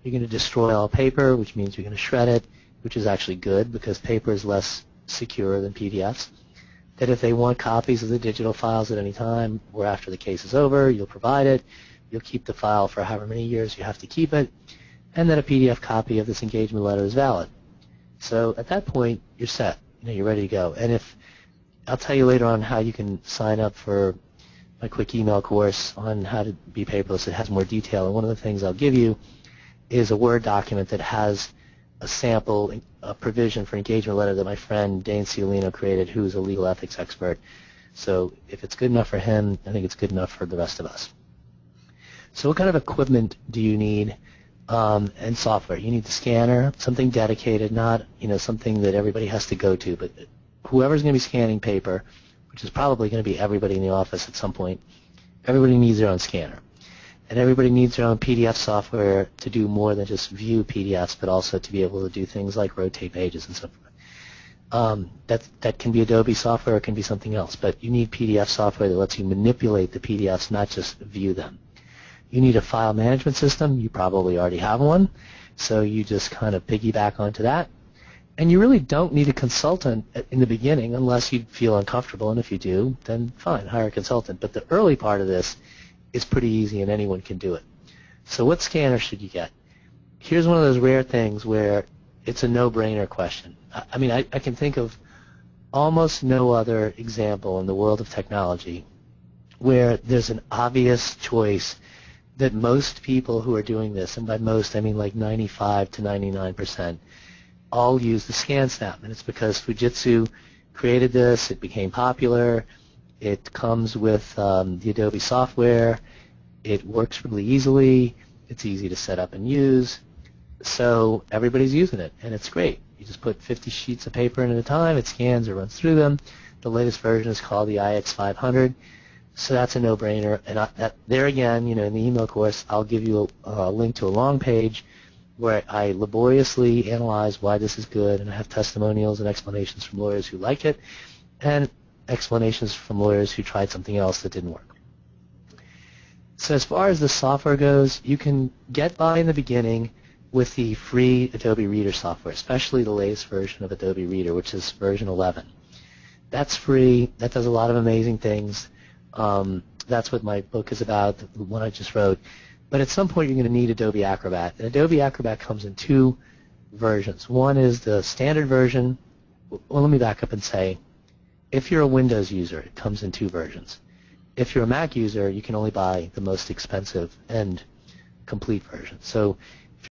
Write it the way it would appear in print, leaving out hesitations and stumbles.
You're going to destroy all paper, which means you're going to shred it, which is actually good because paper is less secure than PDFs. That if they want copies of the digital files at any time or after the case is over, you'll provide it. You'll keep the file for however many years you have to keep it, and that a PDF copy of this engagement letter is valid. So at that point, you're set. You're ready to go. And if I'll tell you later on how you can sign up for my quick email course on how to be paperless. It has more detail, and one of the things I'll give you is a Word document that has a sample, a provision for engagement letter that my friend Dane Ciolino created, who's a legal ethics expert. So if it's good enough for him, I think it's good enough for the rest of us. So what kind of equipment do you need and software? You need the scanner, something dedicated, not something that everybody has to go to, but whoever's going to be scanning paper, which is probably going to be everybody in the office at some point, everybody needs their own scanner. And everybody needs their own PDF software to do more than just view PDFs, but also to be able to do things like rotate pages and so forth. That can be Adobe software or it can be something else, but you need PDF software that lets you manipulate the PDFs, not just view them. You need a file management system. You probably already have one, so you just kind of piggyback onto that. And you really don't need a consultant in the beginning unless you feel uncomfortable, and if you do, then fine, hire a consultant. But the early part of this is pretty easy and anyone can do it. So what scanner should you get? Here's one of those rare things where it's a no-brainer question. I mean, I can think of almost no other example in the world of technology where there's an obvious choice that most people who are doing this, and by most I mean like 95 to 99%, all use the ScanSnap. And it's because Fujitsu created this, it became popular, it comes with the Adobe software, it works really easily, it's easy to set up and use, so everybody's using it, and it's great. You just put 50 sheets of paper in at a time, it scans or runs through them. The latest version is called the IX500, so that's a no-brainer. And there again, in the email course, I'll give you a link to a long page where I laboriously analyze why this is good, and I have testimonials and explanations from lawyers who like it, and explanations from lawyers who tried something else that didn't work. So as far as the software goes, you can get by in the beginning with the free Adobe Reader software, especially the latest version of Adobe Reader, which is version 11. That's free. That does a lot of amazing things. That's what my book is about, the one I just wrote. But at some point, you're going to need Adobe Acrobat. And Adobe Acrobat comes in two versions. One is the standard version. Well, let me back up and say, if you're a Windows user, it comes in two versions. If you're a Mac user, you can only buy the most expensive and complete version. So